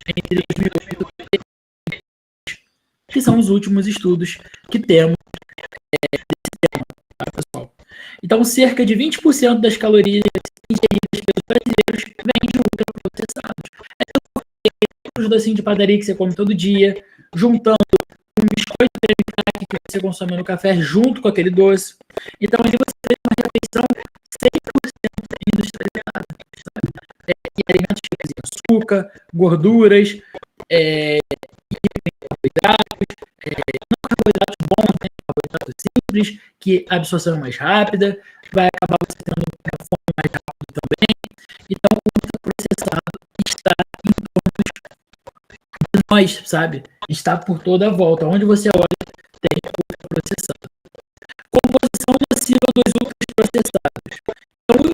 entre 2008, que são os últimos estudos que temos desse tema, tá, pessoal? Então, cerca de 20% das calorias ingeridas pelos brasileiros vêm de ultraprocessados. Os docinhos de padaria que você come todo dia, juntando um biscoito que você consome no café junto com aquele doce. Então, ali você tem uma refeição 100% industrializada. E alimentos ricos em açúcar, gorduras, carboidratos, não carboidratos bons, né? Carboidratos simples, que a absorção é mais rápida, vai acabar você tendo uma fome mais rápido também. Então, o ultraprocessado está em torno de nós, sabe? Está por toda a volta. Onde você olha, tem ultraprocessado. Composição nociva dos ultraprocessados. Então, o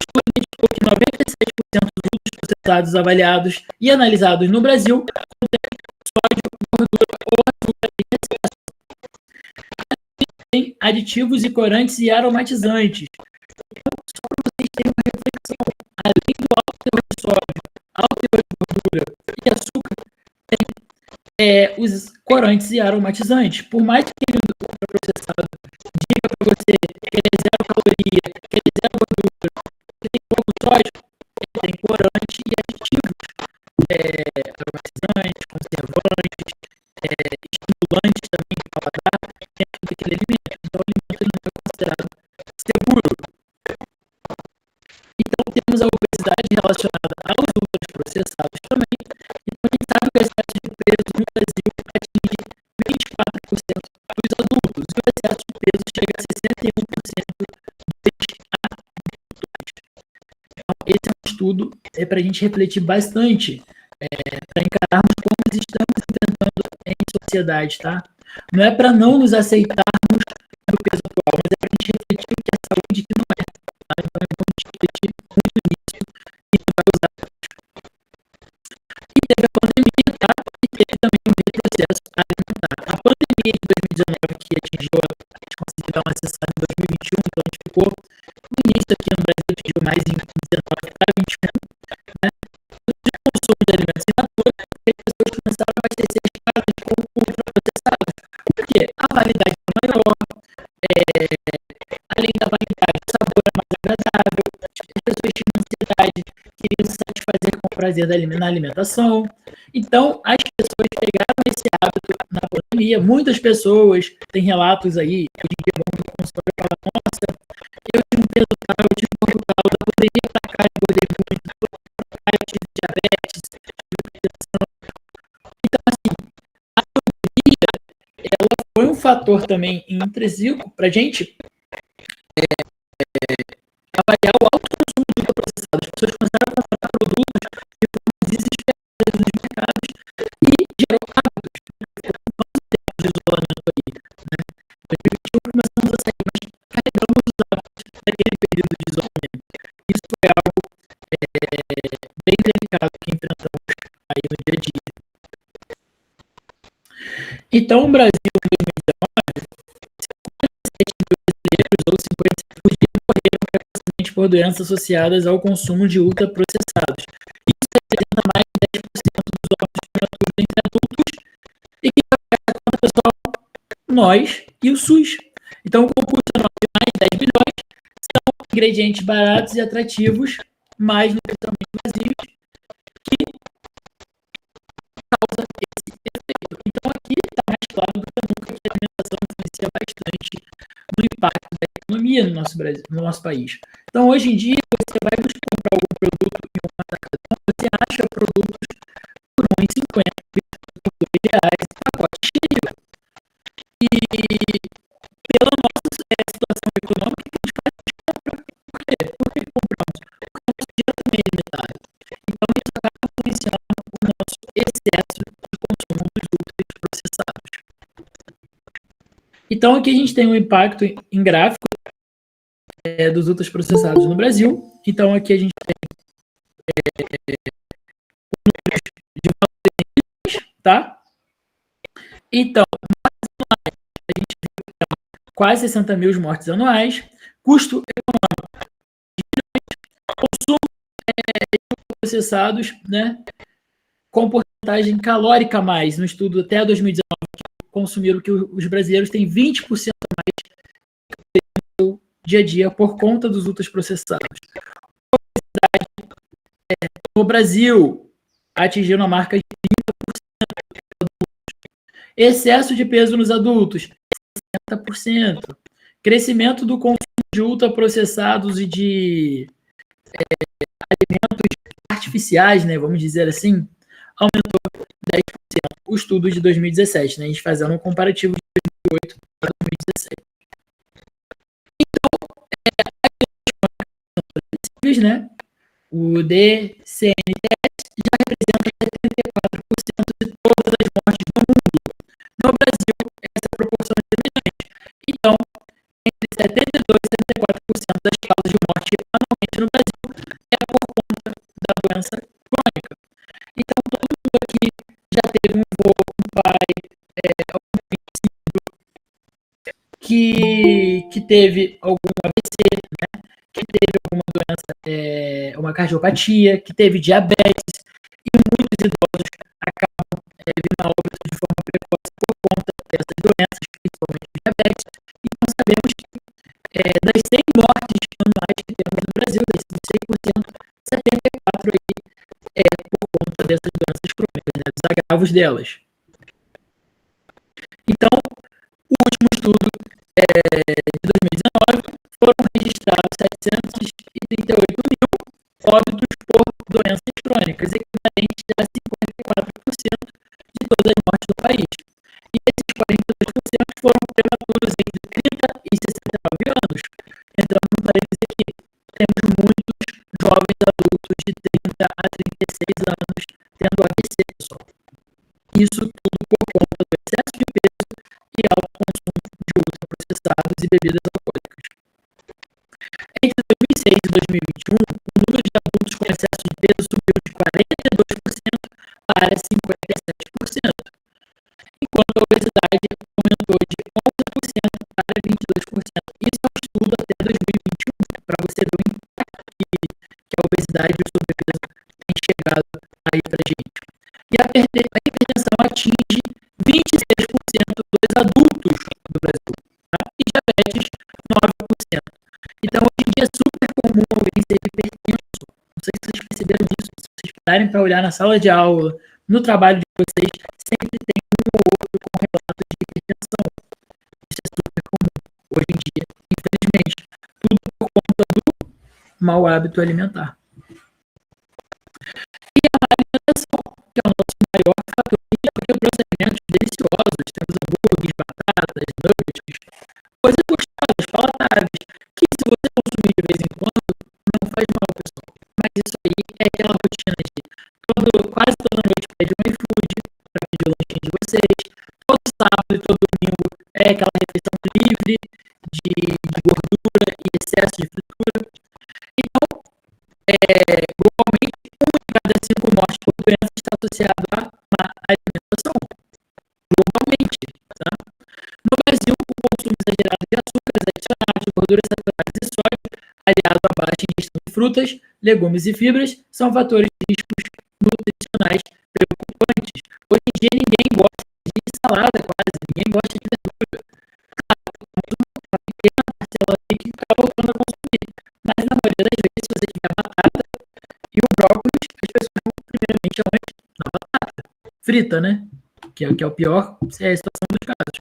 estudo indicou que 97% dos ultraprocessados avaliados e analisados no Brasil contém sódio, gordura ou açúcar em excesso. Tem aditivos e corantes e aromatizantes. Então, só para vocês terem uma reflexão, além do alto teor de sódio, alto teor de gordura e açúcar, tem os corantes e aromatizantes. Por mais que ele ultraprocessado diga para você que ele é zero caloria, que ele é zero gordura, que tem pouco sódio, ele tem corante e aditivos, aromatizantes, conservantes, estimulantes também de paladar dentro daquele alimento. Então, o alimento não é considerado seguro. Então, temos a obesidade relacionada aos ultraprocessados também. Então, a gente sabe que o excesso de peso no Brasil atinge 24% dos adultos e o excesso de peso chega a 61% dos adultos. Então, esse é um estudo para a gente refletir bastante, para encararmos como estamos enfrentando em sociedade, tá? Não é para não nos aceitarmos no peso atual, mas é para a gente refletir o que é saúde e o que não é. Tá? Então, é bom a gente refletir muito nisso e não vai usar. E teve a pandemia, tá? E teve também um retrocesso alimentar. A pandemia de 2019, que atingiu, a gente conseguiu dar uma acessada em 2021, então a gente ficou no início aqui no Brasil, atingiu mais em 19 para 21, né? O consumo de alimentos in natura, as pessoas começaram a abastecer as casas com ultraprocessados. Por quê? A validade é maior, além da validade, o sabor é mais agradável, as pessoas tinham ansiedade, queriam se satisfazer com o prazer na alimentação. Então, as pessoas pegaram esse hábito na pandemia. Muitas pessoas têm relatos aí, hoje em dia vão no consultório e falam, nossa, eu tinha um peso tal, eu tinha um corpo tal, da pandemia para cá, eu engordei muito, eu tive diabetes, tive hipertensão. Então, assim, a pandemia, ela foi um fator também intrínseco para a gente avaliar o alto consumo de ultraprocessados. As pessoas começaram a comprar produtos de forma desesperada nos mercados e gerou hábitos. De isolamento aí, né? Em 2021 começamos a sair, mas carregamos os hábitos daquele período de isolamento. Isso foi algo bem delicado que enfrentamos aí no dia a dia. Então, o Brasil, em 2019, 57 mil brasileiros, ou 57%, morreram precocemente por doenças associadas ao consumo de ultraprocessados. Isso representa mais de 10% dos óbitos prematuros entre adultos e que afeta quanto pessoal, nós e o SUS. Então, o concurso anual de mais de 10 bilhões são ingredientes baratos e atrativos, mas nutricionalmente vazios, que causa esse efeito. Então, aqui está mais claro do que nunca que a alimentação influencia bastante no impacto da economia no nosso Brasil, no nosso país. Então, hoje em dia, você vai comprar algum produto em um atacadão, você acha produtos por R$ 1,50, por R$ 2, pacote cheio. E pela nossa situação econômica, a gente faz compra. Por quê? Por que compramos? Porque o nosso dinheiro também é limitado. Então, isso acaba influenciando o nosso excesso de consumo dos ultraprocessados. Então, aqui a gente tem um impacto em gráfico dos ultraprocessados no Brasil. Então, aqui a gente tem números de mortes, tá? Então, a gente tem quase 60 mil mortes anuais, custo econômico de bilhões, consumo de processados, né? Comportamento porcentagem calórica a mais no estudo até 2019, que consumiram que os brasileiros têm 20% a mais no dia a dia por conta dos ultraprocessados. No Brasil, atingindo a marca de 30%. Excesso de peso nos adultos, 60%. Crescimento do consumo de ultraprocessados e de alimentos artificiais, né, vamos dizer assim, aumentou 10%. O estudo de 2017, né, a gente fazendo um comparativo de 2008 para 2017. Então, né, o DCNTS já representa 74% de todas as mortes no mundo. No Brasil, essa proporção é semelhante. Então, entre 72% e 74% das causas de morte anualmente no Brasil é por conta da doença crônica. Então, todo mundo aqui já teve um avô, um pai, algum conhecido que teve algum AVC, né? Que teve alguma doença, uma cardiopatia, que teve diabetes, e muitos idosos acabam vindo a óbito de forma precoce por conta dessas doenças, principalmente diabetes. Então sabemos que das 100 mortes anuais que temos no Brasil, das 100%, 74 aí por conta dessas doenças crônicas, né, dos agravos delas. Então, o último estudo de 2019 foram registrados 738 mil óbitos por doenças crônicas, equivalente a 54% de todas as mortes do país. E esses 42% foram prematuros entre 30 e 69 anos. Entrando no parênteses aqui, temos muitos jovens adultos de 30 a 36 anos tendo AVC, pessoal. Isso tudo por conta do excesso de peso e alto consumo de ultraprocessados e bebidas alcoólicas. Entre 2006 e 2021, o número de adultos com excesso de peso subiu de 42% para 57%, enquanto a obesidade aumentou de 11% para 22%. Isso é um estudo até 2021, para você ver o impacto que a obesidade e o sobrepeso têm chegado aí para a gente. E a hipertensão atinge 26% dos adultos do Brasil, tá? E diabetes, 9%. Então, hoje em dia é super comum alguém ser hipertenso. Não sei se vocês perceberam isso. Se vocês pararem para olhar na sala de aula, no trabalho de vocês, sempre tem um ou outro com relato de hipertensão. Isso é super comum hoje em dia, infelizmente. Tudo por conta do mau hábito alimentar. E a má alimentação, que é o nosso maior fator, porque eu trouxe alimentos deliciosos, temos hambúrgueres, batatas, nuggets, coisas gostosas, palatáveis, que se você consumir de vez em quando, não faz mal, pessoal. Mas isso aí é aquela rotina de quase toda noite pede um iFood para pedir o lanchinho de vocês, todo sábado e todo domingo é aquela refeição livre de gordura e excesso de fritura. Então, globalmente, 1 em cada 5 mortes por doença está associado à má alimentação. Globalmente, tá? No Brasil, o consumo exagerado de açúcares adicionados, gorduras saturadas e sódio, aliado à baixa ingestão de frutas, legumes e fibras, são fatores de riscos nutricionais preocupantes. Hoje em dia, ninguém gosta de salada, quase, ninguém gosta de verdura. Claro, uma pequena parcela aqui que acaba voltando a consumir. Mas, na maioria das vezes, se você tiver batata e o brócolis, as pessoas vão primeiramente aonde? Na batata frita, né? Que é o pior, é a situação dos casos.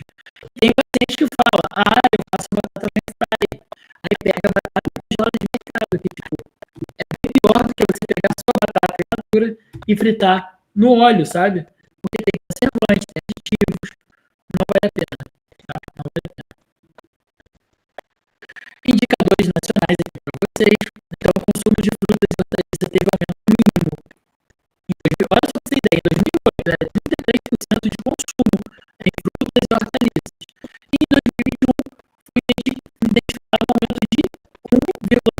Tem paciente que fala, eu faço batata na fry. Aí pega a batata congelada de mercado, que tipo, é bem pior do que você pegar sua batata in natura e fritar no óleo, sabe? Porque tem conservantes, tem aditivos, não vale a pena, tá? Não vale a pena. Indicadores nacionais aqui para vocês. Então, o consumo de frutas e hortaliças teve aumento mínimo. Olha só pra você ter ideia, em 2008 era 33% de consumo em frutas e hortaliças. E em 2021 foi identificado um aumento de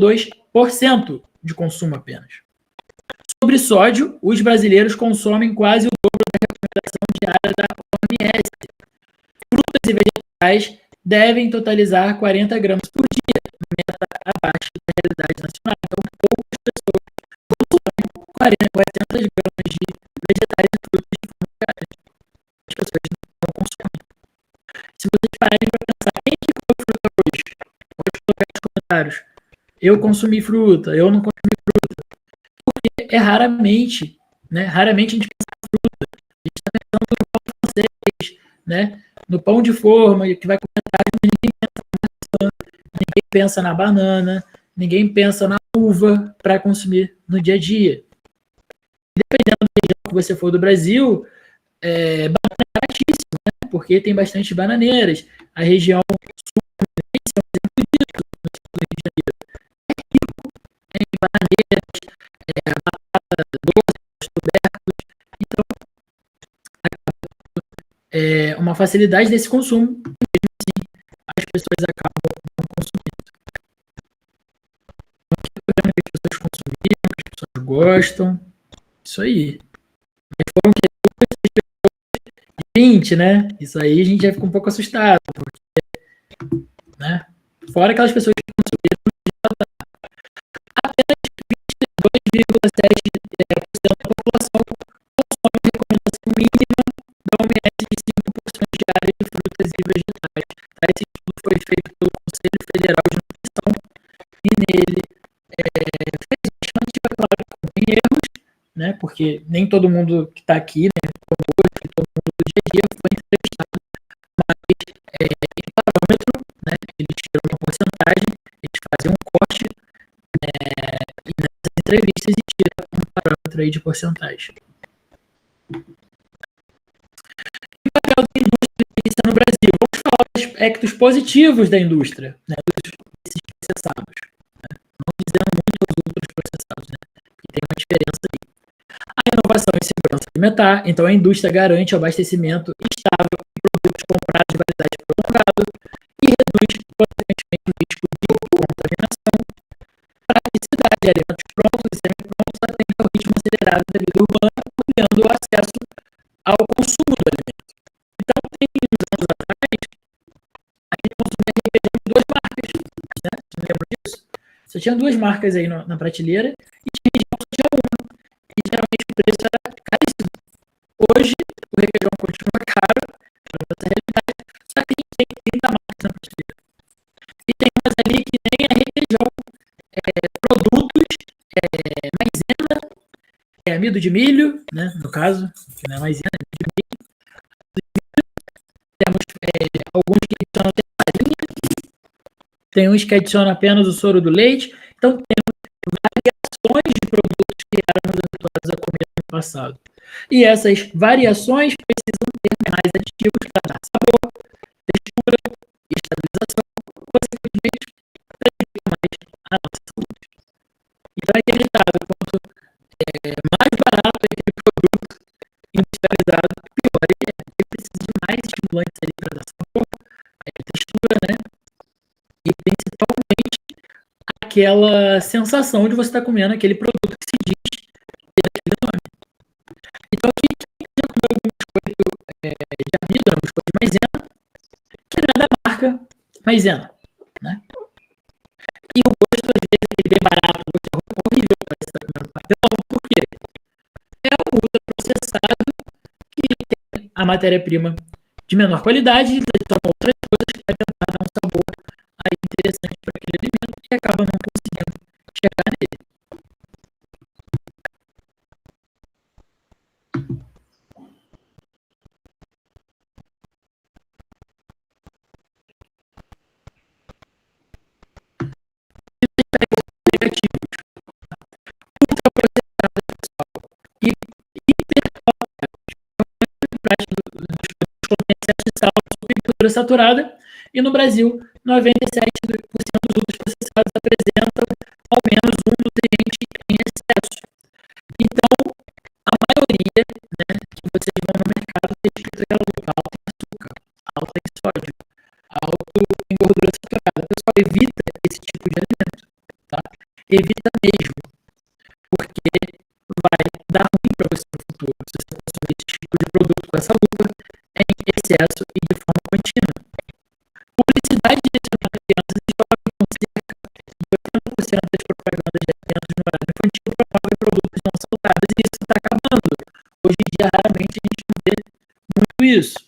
1,2% de consumo apenas. Sobre sódio, os brasileiros consomem quase o dobro da recomendação diária da OMS. Frutas e vegetais devem totalizar 40 gramas por dia, meta abaixo da realidade nacional. Então, poucas pessoas consomem 400 gramas de vegetais e frutas eu consumi fruta, eu não consumi fruta. Porque é raramente, né? Raramente a gente pensa em fruta. A gente está pensando no pão francês, né? No pão de forma, que vai comer tarde, mas ninguém pensa na maçã, ninguém pensa na banana, ninguém pensa na uva para consumir no dia a dia. Dependendo da região que você for do Brasil, banana é baratíssima, né? Porque tem bastante bananeiras. A região sul-fluminense é um exemplo disso, no Rio de Janeiro. É rico em bananeiras, batata doce, cobertos. Então, uma facilidade desse consumo, mesmo assim, as pessoas acabam não consumindo. Não tem problema que as pessoas consumiram, que as pessoas gostam. Isso aí. Mas foram que 20, né? Isso aí a gente já fica um pouco assustado, porque, né? Fora aquelas pessoas que consumiram apenas 22,7% da população consome a recomendação mínima da OMS de 5 porções diárias de frutas e vegetais. Tá? Esse estudo foi feito pelo Conselho Federal de Nutrição e nele fez bastante, é claro, tem erros, né? Porque nem todo mundo que está aqui, né? Todo mundo do dia a dia foi entrevistado, mas em parâmetro, né? Eles tiram uma porcentagem, eles fazem um corte e nessas entrevistas e tira um parâmetro aí de porcentagem. E o papel da indústria no Brasil? Vamos falar dos aspectos positivos da indústria, né? Desses processados. Né? Não dizendo muito os outros processados, né? Porque tem uma diferença aí. A inovação e segurança alimentar. Então, a indústria garante o abastecimento estável de produtos com prazo de validade prolongado e reduz potencialmente o risco de contaminação. Praticidade de alimentos prontos e semi-prontos atende ao ritmo acelerado da vida urbana, ampliando o acesso ao consumo do alimento. Então, tem uns anos atrás, a gente consumia requeijão de 2 marcas, né? Você lembra disso? Só tinha 2 marcas aí na prateleira e tinha região só tinha uma. E geralmente o preço era caríssimo. Hoje, o requeijão continua caro, pela nossa realidade, só que a gente tem 30 marcas na prateleira. E tem umas ali que nem é requeijão, produtos, maisena, amido de milho, né, no caso, que não é maisena, é amido de milho. Temos alguns que adicionam até farinha, tem uns que adicionam apenas o soro do leite. Então, temos variações de produtos que éramos habituados a comer no passado. E essas variações precisam ter mais aditivos para dar sabor, textura, estabilização, consequentemente, prejudica mais a nossa saúde. Então, é aquele dado, quanto mais barato é aquele produto industrializado, pior ele é. Ele precisa de mais estimulantes ali para dar sabor, textura, né? E principalmente aquela sensação de você estar comendo aquele produto que se diz ter aquele nome. Então, aqui já comeu algum biscoito de amido, um biscoito de maisena, que não é da marca maisena, né? E o gosto, às vezes, ele é bem barato, o gosto é horrível, parece que está comendo papelão. Por quê? É um ultraprocessado que tem a matéria-prima de menor qualidade, ele toma outras coisas que vai tentar dar um sabor aí interessante para aquele alimento e acaba não conseguindo chegar nele. Negativos. Ultraprocessados, pessoal. E contém excesso de sal, açúcar e gordura saturada. E no Brasil, 97% dos ultraprocessados apresentam ao menos um nutriente em excesso. Então, a maioria, né, que vocês vão no mercado tem escrito aquela boca alta em açúcar, alta em sódio, alto em gordura saturada. Pessoal, evita esse tipo de alimento, tá? Evita mesmo, porque vai dar ruim para você no futuro se você consumir esse tipo de produto com essa lupa em excesso e de forma contínua. Publicidade direcionada a crianças e jovens com cerca de 80% das propagandas de alimentos no horário infantil promovem produtos não saudáveis e isso está acabando. Hoje em dia, raramente a gente vê muito isso.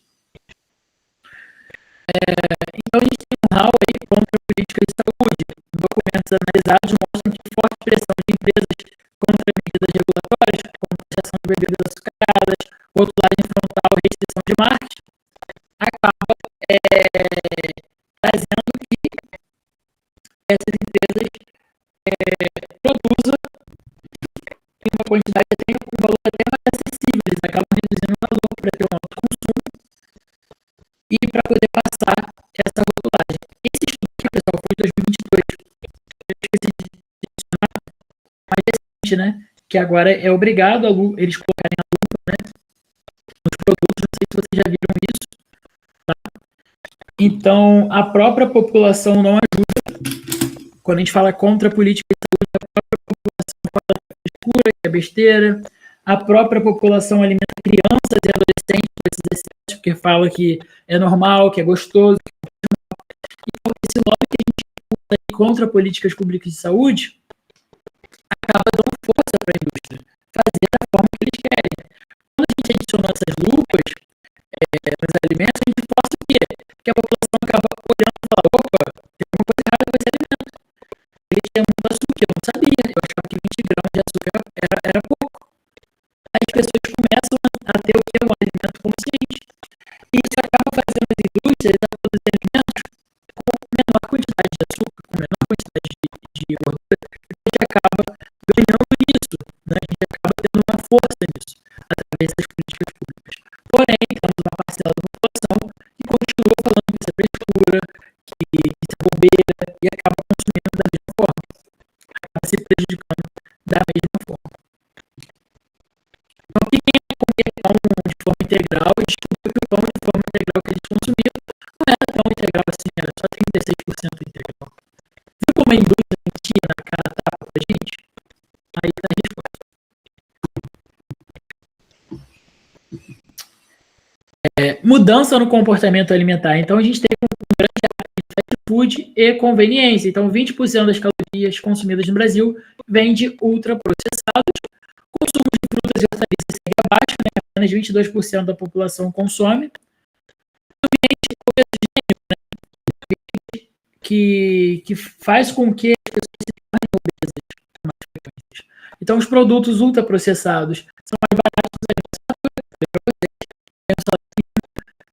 Então, a gente tem um RAW aí contra política de saúde, um documento analisados mostram que forte pressão de empresas contra medidas regulatórias, como taxação de bebidas açucaradas, rotulagem frontal, restrição de marketing, acaba trazendo que essas empresas produzam em uma quantidade até um valor até mais acessível, eles acabam reduzindo o valor para ter um alto consumo e para poder passar essa rotulagem. Esse estudo aqui, pessoal, foi em 2022. Eu esqueci de mencionar, mais recente, né? Que agora é obrigado eles colocarem a lupa, né, nos produtos. Não sei se vocês já viram isso. Tá? Então, a própria população não ajuda. Quando a gente fala contra a política de saúde, a própria população fala que é frescura, que é besteira. A própria população alimenta crianças e adolescentes com esses excessos, porque fala que é normal, que é gostoso. Então, esse lobby que a gente usa contra políticas públicas de saúde acaba dando força para a indústria fazer da forma que eles querem. Quando a gente adicionou essas lupas nos alimentos, a gente força o quê? Que a população acaba olhando e fala, opa, tem alguma coisa errada com esse alimento. Ele tinha muito açúcar, eu não sabia. Eu achava que 20 gramas de açúcar era pouco. As pessoas começam a ter o que é um alimento consciente. E isso acaba fazendo as indústrias a produzir alimentos com menor quantidade de açúcar, com menor quantidade de gordura, e a gente acaba ganhando isso, né? A gente acaba tendo uma força nisso, através das políticas públicas. Porém, temos uma parcela da população que continua falando que isso é frescura, que isso é bobeira, e acaba consumindo da mesma forma, acaba se prejudicando da mesma forma. Então, quem comia pão de forma integral, descobriu que o pão de forma integral que eles consumiam não era tão integral assim, era só 36% integral. Viu como a indústria mentia na cara tapa pra gente? Aí tá a resposta. Mudança no comportamento alimentar. Então, a gente tem um grande hábito de fast food e conveniência. Então, 20% das calorias consumidas no Brasil vem de ultraprocessados. O consumo de frutas e hortaliças segue abaixo, né? Apenas 22% da população consome. O ambiente obesogênico, né? Que faz com que as pessoas se tornem obesas com mais frequência. Então, os produtos ultraprocessados são mais baratos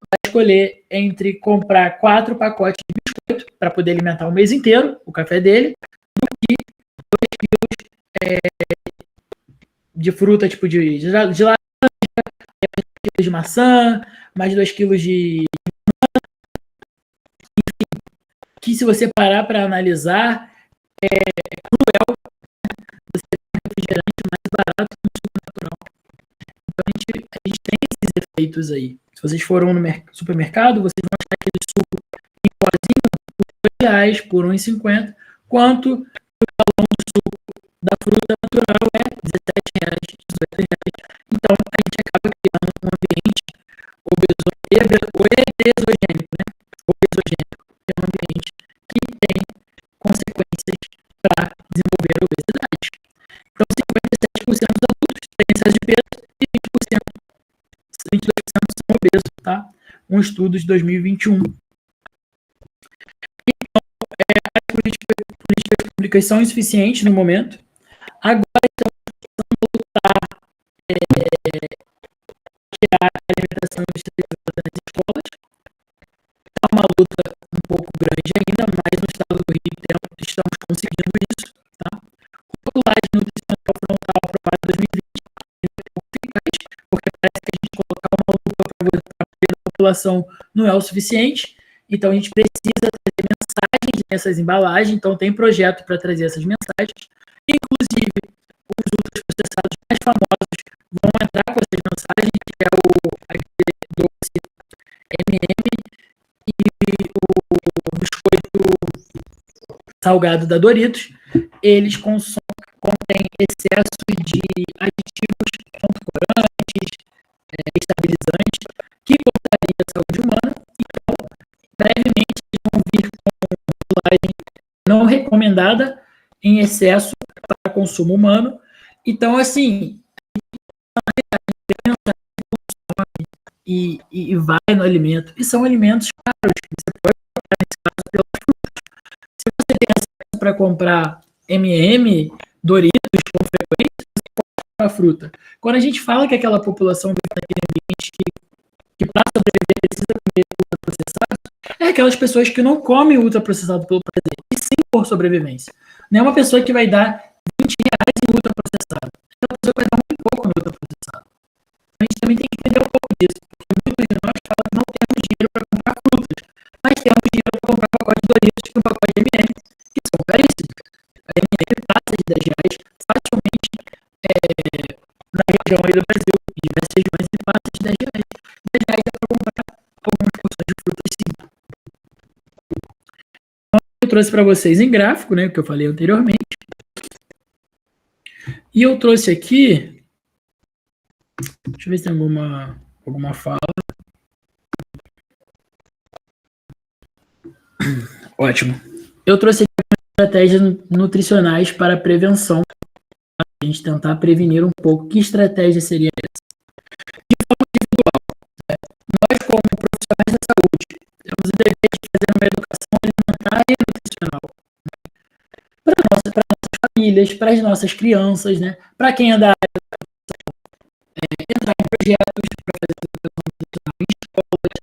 vai escolher entre comprar 4 pacotes de biscoito para poder alimentar o mês inteiro, o café dele, do que 2 quilos de fruta, tipo de laranja, 2 quilos de maçã, mais 2 quilos de... Enfim, que se você parar para analisar, é cruel você ter um refrigerante mais barato que um suco natural. Então, a gente tem esses efeitos aí. Se vocês foram no supermercado, vocês vão achar aquele suco em pozinho por R$2, por R$1,50, quanto o galão do suco da fruta natural é R$17, R$18. Então, a gente acaba criando um ambiente obesogênico, né? Obesogênico. É um ambiente que tem consequências para desenvolver a obesidade. Então, 57% dos adultos têm excesso de peso e 22% são obesos, tá? Um estudo de 2021. Então, as políticas públicas são insuficientes no momento. Agora, então, vamos lutar tirar a alimentação industrializada das escolas. É uma luta um pouco grande ainda, mas no estado do Rio estamos conseguindo isso, tá? O rotulagem nutricional frontal aprovado em 2020 é eficaz, porque parece que a gente colocar uma lupa para ver a população não é o suficiente. Então, a gente precisa trazer mensagens nessas embalagens. Então, tem projeto para trazer essas mensagens. Inclusive, os ultraprocessados mais famosos vão entrar com essas mensagens, que é aquele doce M&M e o biscoito salgado da Doritos. Eles contêm excesso de aditivos confortantes, estabilizantes, que cortaria a saúde humana. Então, brevemente, eles vão vir com rotulagem não recomendada em excesso para consumo humano. Então, assim, e vai no alimento, e são alimentos caros, que você pode comprar nesse caso pelas frutas. Se você tem acesso para comprar M&M, Doritos com frequência, você pode comprar fruta. Quando a gente fala que aquela população vive naquele ambiente que para sobreviver precisa comer ultraprocessado, é aquelas pessoas que não comem ultraprocessado pelo prazer, e sim por sobrevivência. Não é uma pessoa que vai dar R$ 20 em ultraprocessado. Aquela pessoa vai dar muito pouco no ultraprocessado. A gente também tem que entender um pouco disso, porque muitos de nós falam que não temos dinheiro para comprar frutas, mas temos dinheiro para comprar pacote de Doritos e um pacote de M&M, que são caríssimos. A M&M passa de R$ 10 facilmente na região aí do Brasil, em diversas regiões, e passa de R$ 10. R$ 10 é para comprar algumas porções de frutas sim. Então, eu trouxe para vocês em gráfico, né, o que eu falei anteriormente. E eu trouxe aqui, deixa eu ver se tem alguma fala. Ótimo. Eu trouxe aqui estratégias nutricionais para prevenção, para a gente tentar prevenir um pouco. Que estratégia seria essa? De forma individual, né? Nós, como profissionais da saúde, temos o dever de fazer uma educação alimentar e nutricional, né? Para nossas famílias, para as nossas crianças, né? Para quem é da área da educação, entrar em projetos para fazer educação nutricional em escolas,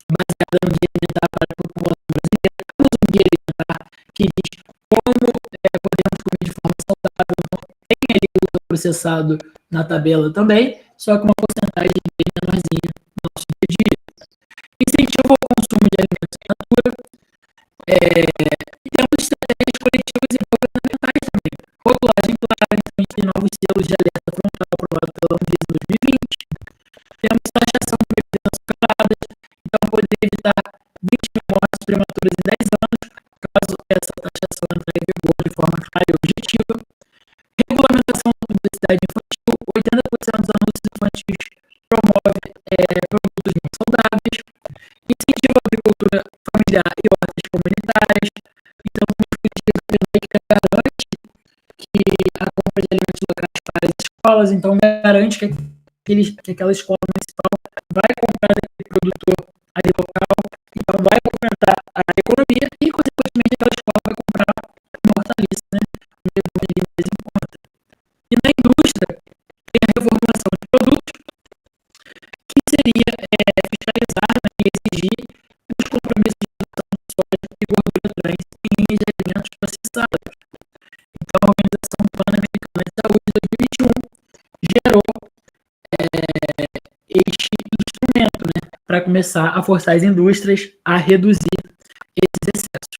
baseada no Guia Alimentar para a população brasileira. Temos um Guia Alimentar que diz como podemos comer de forma saudável. Não tem ali o processado na tabela também, só que uma porcentagem bem menorzinha no nosso dia a dia. Incentivo ao consumo de alimentos in natura. E temos estratégias coletivas e governamentais também. Rotulagem clara, então a gente tem novos selos de alerta frontal aprovado pela Anvisa em 2020. Temos taxação de bebidas açucaradas, então poder evitar 20 mil mortes prematuras em 10 anos, caso essa taxação entre em vigor de forma clara e objetiva. Regulamentação da publicidade infantil, 80% dos anúncios infantis promove produtos não saudáveis. Incentivo à agricultura familiar e hortas comunitárias. Então, temos políticas que garante que a compra de alimentos locais para as escolas, então garante que aquela escola municipal vai comprar daquele produtor ali local, então vai aumentar a economia e, consequentemente, aquela escola vai comprar uma hortaliça, né? Um legume ali mais em conta. E na indústria, tem a reformulação de produtos, que seria fiscalizar, né, e exigir os compromissos de redução de soja e gordura trans em linhas de alimentos processados. Então, a Organização Pan-Americana de Saúde de 2021 gerou este instrumento, né, para começar a forçar as indústrias a reduzir esses excessos.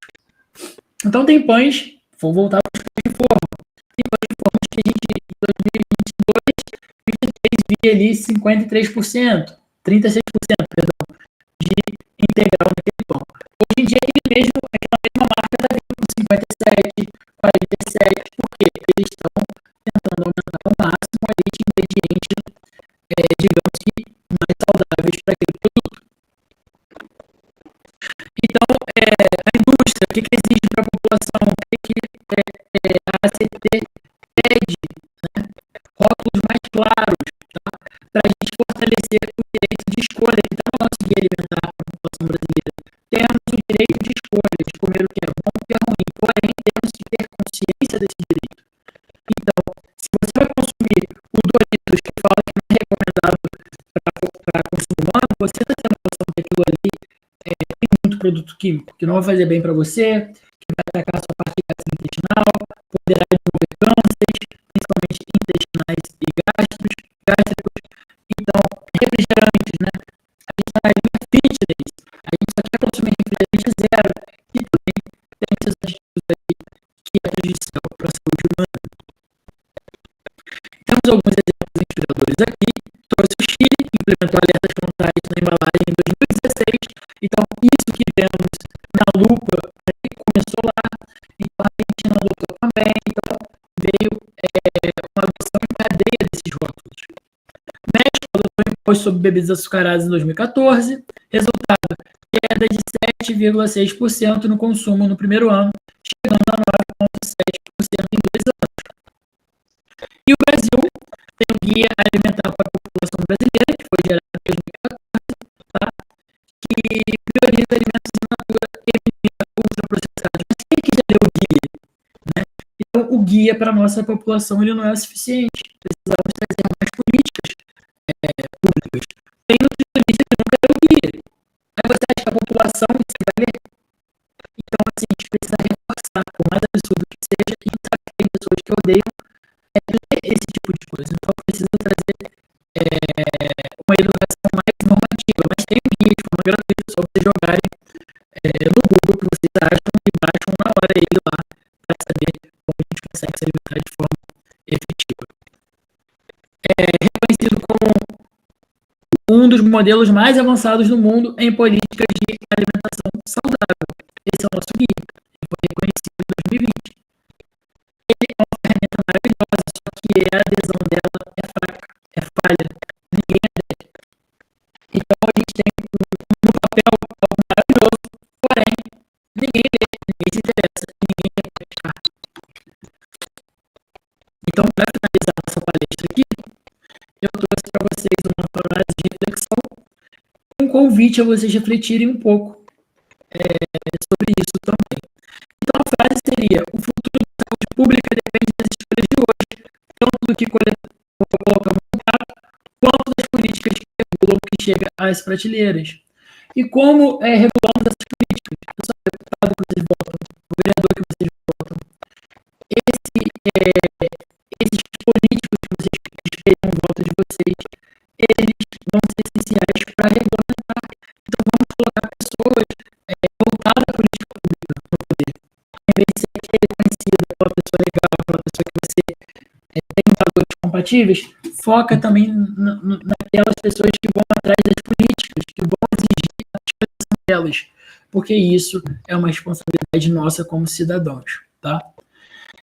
Então, tem pães, vou voltar para os pães de forma. Tem pães de forma que a gente, em 2022, 2023, via ali 53%, 36%, perdão, de integral naquele pão. Hoje em dia, aquela mesma marca está vindo com 57%, 47%, porque eles estão tentando aumentar ao máximo a de ingredientes, digamos que, mais saudáveis para aquele produto. Então, a indústria, o que exige para a população? O que a ACT pede? Né? Rótulos mais claros, tá? Para a gente fortalecer o direito de escolha que está no nosso guia alimentar para a população brasileira. Temos o direito de escolha, de comer o que é bom e o que é ruim, porém temos que ter consciência desse direito. Então, se você vai consumir o Doritos, que fala que não é recomendado para consumo humano, você está tendo noção que aquilo ali tem muito produto químico, que não vai fazer bem para você, que vai atacar a sua parte gastrointestinal, poderá desenvolver cânceres, principalmente intestinais e gástricos. Então, refrigerantes, né? A gente está na linha fitness, a gente só quer consumir refrigerante zero, e também tem esses aditivos aí que é prejudicial para a saúde humana. Temos alguns exemplos inspiradores aqui. Trouxe o Chile, que implementou alertas frontais na embalagem em 2016. Então, isso que vemos na lupa começou lá. Então, a Argentina adotou também. Então, veio uma adoção em cadeia desses rótulos. México adotou o imposto sobre bebidas açucaradas em 2014. Resultado, queda de 7,6% no consumo no primeiro ano, chegando a 9,7% em 2 anos. E o Brasil tem um guia alimentar para a população brasileira, que foi gerado em 2014, tá? Que prioriza alimentos in natura e elimina ultraprocessados. Mas quem que Então, o guia para a nossa população ele não é suficiente. Precisamos trazer mais políticas públicas. Tem nutricionista que nunca é o guia. Aí você acha que a população você vai ler? Então, assim, a gente precisa reforçar, por mais absurdo que seja, e sabe que tem pessoas que odeiam ler esse tipo de coisa. Então, precisa trazer uma educação mais normativa. Mas tem um guia de forma gratuita, só vocês jogarem no Google que vocês acham e baixam na hora ele lá para saber como a gente consegue se alimentar de forma efetiva. É reconhecido como um dos modelos mais avançados do mundo em políticas de alimentação saudável. Esse é o nosso guia. Ele foi reconhecido em 2020. Ele é uma ferramenta maravilhosa, só que a adesão dela é fraca, é falha. Ninguém adere. Então a gente tem no papel algo maravilhoso, porém ninguém lê, ninguém se interessa, ninguém quer praticar. Então, para finalizar nossa palestra aqui, eu trouxe para vocês uma frase de reflexão, um convite a vocês refletirem um pouco sobre isso também. Então, a frase seria: o futuro da saúde pública depende das escolhas de hoje, tanto do que colocamos no prato, quanto das políticas que regulam o que chega às prateleiras. E como regulamos essas políticas? Eu sou o deputado que vocês votam, o vereador que vocês votam, esses políticos que vocês espelham o voto de vocês, eles vão ser essenciais para regulamentar. Então, vamos colocar pessoas voltadas à política pública no poder. Em vez de ser aquele conhecido, aquela pessoa legal, aquela pessoa que você tem valores compatíveis, foca também naquelas pessoas que vão atrás das políticas, que vão exigir a utilização delas, porque isso é uma responsabilidade nossa como cidadãos, tá?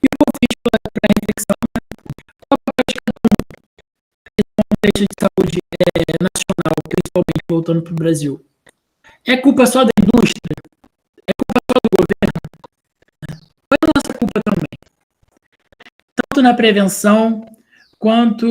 E o convite para reflexão, qual é o papel de cada um nesse contexto de saúde nacional, principalmente voltando para o Brasil? É culpa só da indústria? É culpa só do governo? Ou é nossa culpa também? Tanto na prevenção, quanto